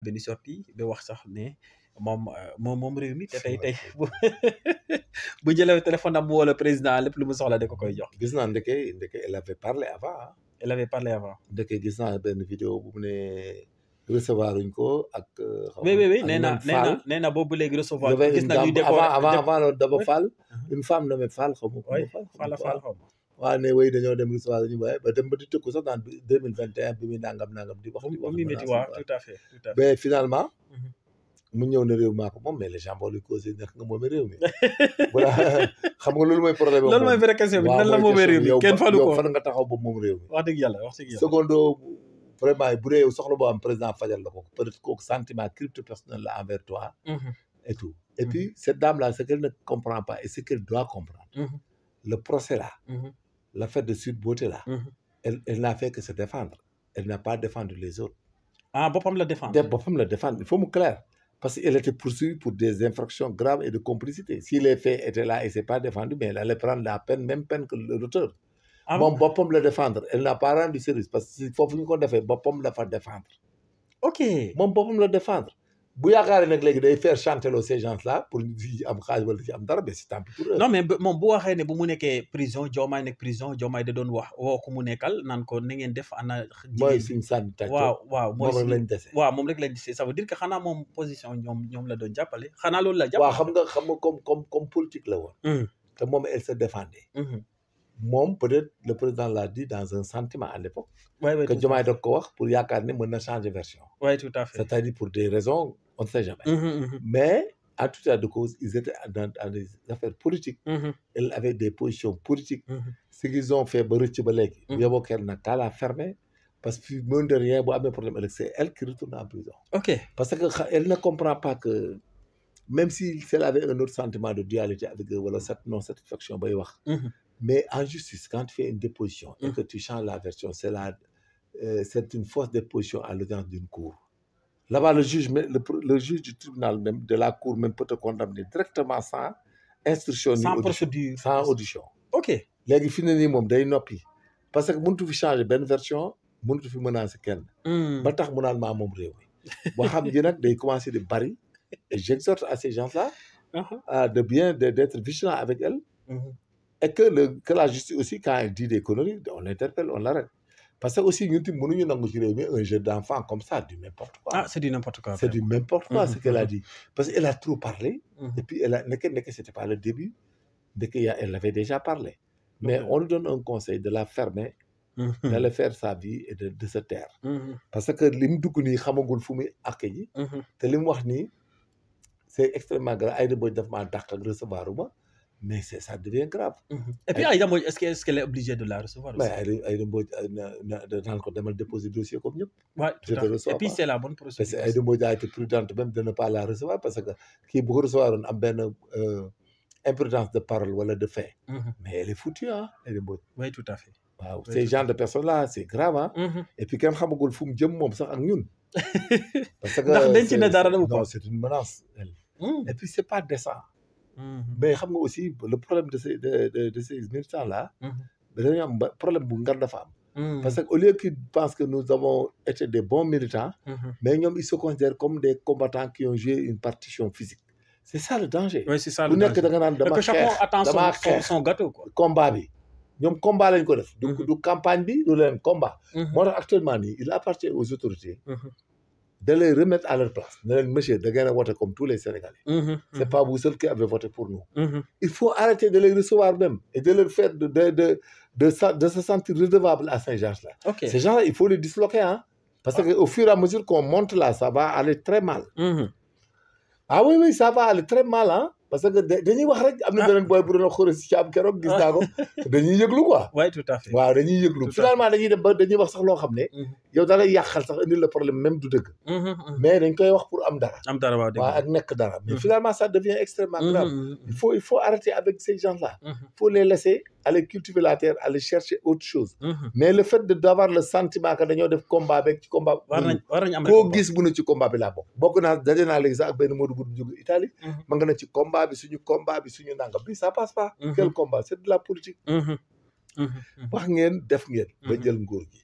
benn sortie ba wax sax ne moom réew mi te tey bu jëlee téléphone am mu woo le président lépp lu mu soxla da ko koy jox. gis naa ndeke elle avait parlé avant. elle avait parlé avant. ndeke gis naa benn vidéo bu mu ne recevoir uñ ko ak. oui nee na boobu léegi recevoir. gis na ñuy décorer avant Daba Fall. une femme nommée Fall xaw ma. oui Fall xaw ma. waaw ne way dañoo dem recevoir ñu waaye ba dem ba di tëkku sax dans 2021 bi muy nangam di wax. muy métti waaw tout à fait. mais finalement. mu ñëw ne réew maa ko moom mais les gens boo luy causé nekk nga moomee réew mi. voilà xam nga loolu mooy problème. loolu mooy vraie question bi nan la moomee réew mi kenn falu ko yow fan nga taxaw ba moom réew mi. wax dëgg yàlla. secondo vraiment bu dee soxla boo am président fajal la ko peut-être kooku sentiment crypto personnel la envers toi. et tout et puis cette dame là ce qu'elle ne comprend pas et ce qu'elle doit comprendre. le procès là. l'affaire de Sweet Beauté là. elle n'a fait que se défendre. elle n'a pas défendu les autres. ah boppam la défendre. boppam la défendre il faut mu clair. parce qu'elle était poursuivie pour des infractions graves et de complicité. Si les faits étaient là et ne s'est pas défendu, mais elle allait prendre la peine, même peine que l'auteur. Bon, Bopom le défendre. Elle n'a pas rendu service parce qu'il faut qu'on défende. Bopom la faire défendre. Ok. Mon Bopom le défendre. Bu yaakaar nag léegi day faire chanter ces gens-là pour ñu am xaalis wala ci am dara mais c'est tant pis pour eux. non mais moom bu waxee ne bu mu nekkee prison Diomaye nekk prison Diomaye da doon wax woo ko mu nekkal naan ko na ngeen def ana. mooy suñu sànni tàcc. waaw mooy moom lañ dese. waaw moom rek lañ dese ça veut dire que xanaa moom position ñoom la doon jàppale xanaa loolu la jàppale. waaw xam nga comme politique la woon. te moom elle se défendait. moom peut-être le président l'a dit dans un sentiment à l'époque. que Diomaye da ko wax pour yaakaar ne mën na changer version. oui tout à fait. c'est-à-dire pour des raisons on ne sait jamais. mais en tout état de cause ils étaient dans des affaires politiques. ils avaient des positions politiques. ce qu'ils ont fait ba rëcc ba léegi. yóbboo kenn nag qu'à la fermer parce que mine de rien bu amee problème ëllëg c'est elle qui retourne en prison. ok parce que elle ne comprend pas que même si elle avait un autre sentiment de dualité avec eux wala cette non satisfaction bay wax. mais en justice quand tu fais une déposition. et que tu changes la version c'est une fausse déposition à l'audience d'une cour. Là-bas, le juge du tribunal même, de la cour même peut te condamner directement sans instruction. Sans ni procédure. Sans audition. Ok. Léegi fi ne nii moom day noppi parce que mënatu fi changer benn version mënatu fi menacer kenn. ba tax mu naan maa moom réew mi. boo xam ji nag day commencer di bari et j'exhorte à ces gens-là. de bien d'être vigilants avec elle. et que la justice aussi quand elle dit des conneries on l'interpelle on l'arrête. parce que aussi ñun tamit mënuñu nangu ci réew mi un jeu d'enfant comme ça du n'importe quoi. c'est du n'importe quoi. c'est du n'importe quoi ce qu'elle a dit parce que elle a trop parlé. et puis elle a nekk c'était pas le début elle avait déjà parlé. mais on lui donne un conseil de la fermer. d'aller faire sa vie et de se taire. parce que li mu dugg nii xamagul fu muy àq ji. te li mu wax nii c'est extrêmement grave Aïda Mbodj daf maa dàq ak recevoir uma mais ça devient grave. et puis Aïda Mbodj est-ce qu'elle est obligée de la recevoir aussi. mais Aïda Mbodj naan ko demal déposer dossier comme ñëpp. Ouais, et puis c'est la bonne procédure. parce que Aïda Mbodj a été prudente même de ne pas la recevoir parce que kii bu ko recevoir woon am benn imprudence de parole wala de fait. mais elle est foutue ah Aïda Mbodj. oui tout à fait. waaw ces genre de personnes là c'est grave ah. et puis kenn xamagul fu mu jëm moom sax ak ñun. parce que ndax denc na dara non c'est une menace. et puis c'est pas décent. mais xam nga aussi le problème de ces militants là. dañoo am problème bu ngar dafa am. parce que au lieu qu'ils pensent que nous avons été des bons militants. mais ñoom ils se considèrent comme des combattants qui ont joué une partition physique. c'est ça le danger. oui c'est ça le danger bu nekk da nga naan dama xeex son gâteau quoi. combat bi ñoom combat lañ ko def. du campagne bi du leen combat. moo tax actuellement nii il appartient aux autorités. de les remettre à leur place ne leen monsieur da ngeen a voté comme tous les Sénégalais. c'est pas vous seul qui avez voté pour nous. il faut arrêter de les recevoir même et de leur faire de se sentir redevable à ces gens-là. Ces gens-là il faut les disloquer hein. parce que au fur et à mesure qu'on monte là ça va aller très mal. ah oui ça va aller très mal hein. parce que dañuy wax rek am na beneen booy bu doon xóore si caab keroog gis naa ko dañuy yëglu quoi. oui tout à fait. waaw dañuy yëglu finalement dañuy dem ba dañuy wax sax loo xam ne. yow da lay yàqal sax indil le problème même du dëgg. mais dañ koy wax pour am dara. am dara waaw dëgg waaw ak nekk dara. mais finalement ça devient extrêmement grave. il faut arrêter avec ces gens-là. il faut les laisser aller cultiver la terre aller chercher autre chose. mais le fait d'avoir le sentiment que dañoo def combat beeg ci combat. war nañ am koo gis bu ne ci combat bi laa bokk naa daje naa léegi sax ak benn Modou bu jóge Italie. ma nga na ci combat bi suñu nangam bi ça passe pas. quel combat c'est de la politique. wax ngeen def ngeen ba jël nguur gi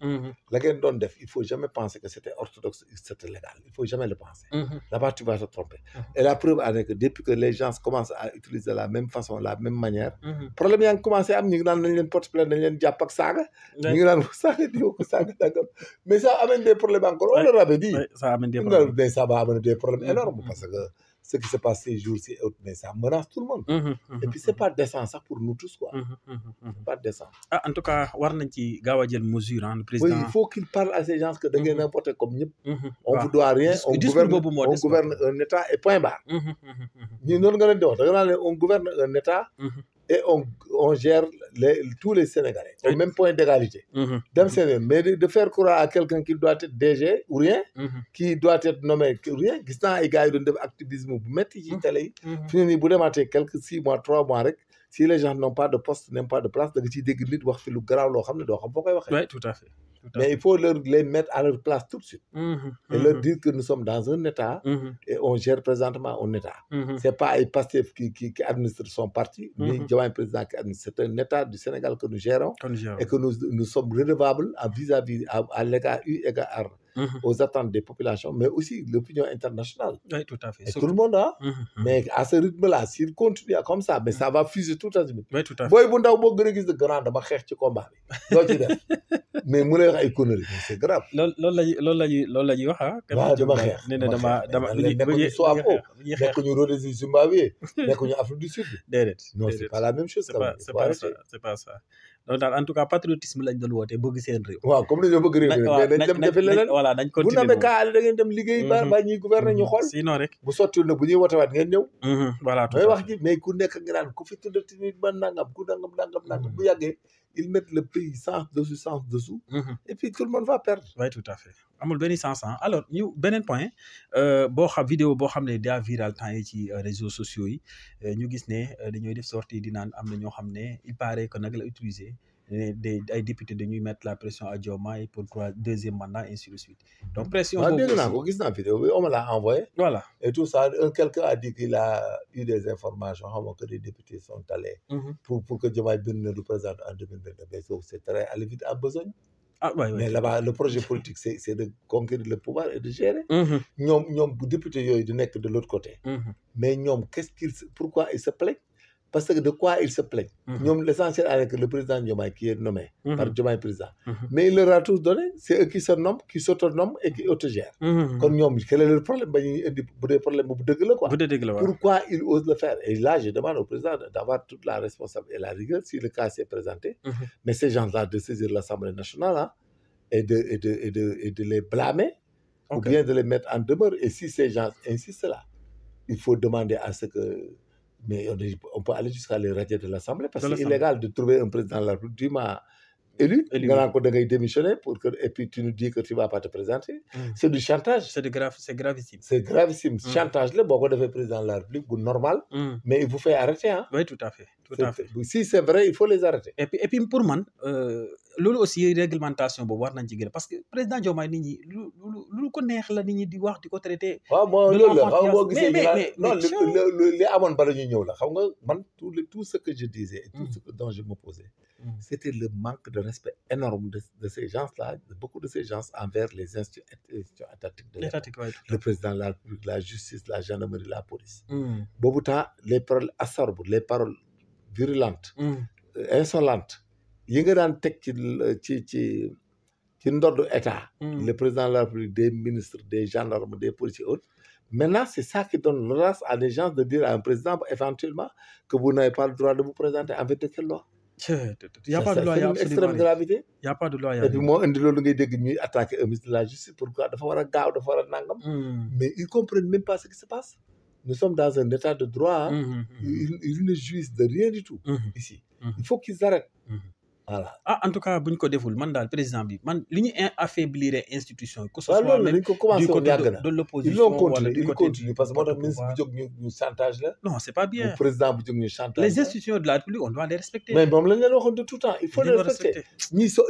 la ngeen doon def il faut jamais penser que c'était orthodoxe c'était légal il faut jamais le penser là-bas tu vas te tromper et la preuve en est que depuis que les gens commencent à utiliser la même façon la même manière problème yaa ngi commencé am ñu ngi naan nañ leen porte plainte nañ leen jàpp ak saaga ñu ngi naan saaga di ko saaga dagam mais ça amène des problèmes encore on leur avait dit ça amène des problèmes mais ça va amener des problèmes énormes parce que ce qui se passe ces jours-ci mais ça menace tout le monde et puis c'est pas décent ça pour nous tous quoi c'est pas décent en tout cas war nañ ci gaaw a jël mesure le président oui il faut qu'il parle à ces gens que da ngeen a voté comme ñëpp on vous doit rien on gouverne un état et point barre ñu noonu nga leen di wax da nga naan leen on gouverne un état et on gère tous les Sénégalais au même point d'égalité dem seen yoon mais de faire croire à quelqu'un qui doit être DG ou rien qui doit être nommé rien gis naa ay gars yi doon def activisme bu métti ci télé yi fi ne nii bu demaatee quelques 6 mois 3 mois rek si les gens n'ont pas de poste n'ont pas de place da nga ciy dégg nit wax fi lu garaaw loo xam ne doo xam foo koy waxee oui tout à fait mais il faut les mettre à leur place tout de suite et leur dire que nous sommes dans un état et on gère présentement un état c'est pas ay Pastef qui administre son parti ni Diomaye président qui administre c'est un état du Sénégal que nous gérons et que nous sommes redevables vis-à-vis à l'égard aux attentes des populations mais aussi l'opinion internationale oui tout à fait et tout le monde mais à ce rythme-là s'il continue comme ça mais ça va fuser tout à fait oui tout à fait booy bu ndaw boo gën a gis de grand dama xeex ci combat bi doo ci def mais mu lay wax ay conneries mais c'est grave loolu la ñuy wax waaw dama xeex nee na dama nekkuñu SWAPO nekkuñu Rhodesie Zimbabwe nekkuñu Afrique du Sud déedéet non c'est pas la même chose c'est pas ça donc daal en tout cas patriotisme lañ doon woote bëgg seen réew waaw comme dañoo bëgg réew mi mais dañ dem defi leneen voilà dañ bu continuer namee kaale da ngeen dem liggéey ba ñuy gouverner ñu xool sinon rek bu sottiwul nag bu ñuy wotewaat ngeen ñëw voilà mooy wax ji mais ku nekk nga naan ku fi tuddati nit ba nangam ku nangam bu yàggee ils mettent le pays sens dessous et puis tout le monde va perdre oui tout à fait amul benn sens alors ñu beneen point boo xam vidéo boo xam ne daa viral temps yi ci réseaux sociaux yi ñu gis ne dañooy def sortie di naan am na ñoo xam ne il paraît que nag la utiliser ay députés dañuy mettre la pression à Diomaye pour deuxième mandat ainsi de suite donc pression boobu dégg naa ko gis naa vidéo bi on me l'a envoyé voilà et tout ça quelqu'un a dit qu'il a eu des informations xam nga que des députés sont allés pour que Diomaye bind na du présenter en 2022 mais c'est très aller vite en besogne mais là-bas le projet politique c'est de conquérir le pouvoir et de gérer ñoom bu député yooyu di nekk de l'autre côté mais ñoom pourquoi ils se plaignent parce que de quoi ils se plaignent ñoom l'essentiel est que le président Diomaye qui est nommé par Diomaye président mais il leur a tous donné c'est eux qui se nomment qui s'autonomment et qui autogèrent kon ñoom quel est leur problème ba ñuy indi bu dee problème bu dëgg la quoi pourquoi ils osent le faire et là je demande au président d'avoir toute la responsabilité et la rigueur si le cas s'est présenté mais ces gens-là de saisir l'Assemblée nationale et de les blâmer ou bien de les mettre en demeure et si ces gens insistent là il faut demander à ce que mais on peut aller jusqu'à les radier de l'Assemblée parce que c'est illégal de trouver un président de la République dûment élu nga naan ko da ngay démissionner pour que et puis tu nous dis que tu vas pas te présenter c'est du chantage c'est gravissime c'est gravissime chantage la boo ko defee président de la République bu normal mais il vous fait arrêter oui tout à fait si c'est vrai il faut les arrêter et puis pour man loolu aussi réglementation boobu war nañ ci gën parce que président Diomaye nit ñi lu ko neex la nit ñi di wax di ko traité waaw moo loolu la xam nga boo gisee non li amoon bala ñu ñëw la xam nga man tout ce que je disais et tout ce dont je m'opposais c'était le manque de respect énorme de ces gens-là de beaucoup de ces gens envers les institutions étatiques de l'État le président de la République la justice la gendarmerie la police boobu temps les paroles acerbes les paroles virulentes insolentes yi nga daan teg ci ndoddu état le président de la République des ministres des gendarmes des policiers autres maintenant c'est ça qui donne l'audace à des gens de dire à un président éventuellement que vous n'avez pas le droit de vous présenter en vertu de quelle loi il y a pas de loi, il y a une extrême gravité il y a pas de loi et puis moo indi loolu ngay dégg ñuy attaquer un ministre de la justice pourquoi dafa war a gaaw dafa war a nangam mais ils comprennent même pas ce qui se passe nous sommes dans un état de droit ils ne jouissent de rien du tout ici il faut qu'ils arrêtent voilà en tout cas bu ñu ko deful man daal président bi man li ñu affaiblir institution que ce soit même du côté de l'opposition ils continuent parce que moo tax ministre bu jóg ñu chantage la non c'est pas bien président bu jóg ñu chantage les institutions de la République on doit les respecter mais moom lañ leen waxoon de tout temps il faut les respecter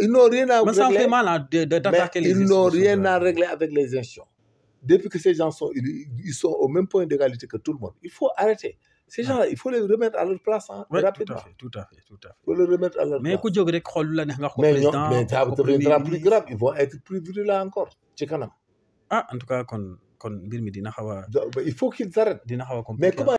ils n'ont rien à régler ça fait mal d'attaquer les institutions ils n'ont rien à régler avec les institutions depuis que ces gens ils sont au même point d'égalité que tout le monde il faut arrêter Ces gens-là, il faut les remettre à leur place rapidement. Tout à fait. Il faut les remettre à leur place. Mais ku jóg rek xool la neex nga ko mais président mais ça deviendra plus grave. Ils vont être plus virulents encore ci kanam. En tout cas kon mbir mi dina xaw a il faut qu'ils arrêtent. dina xaw a compliqué. Mais comment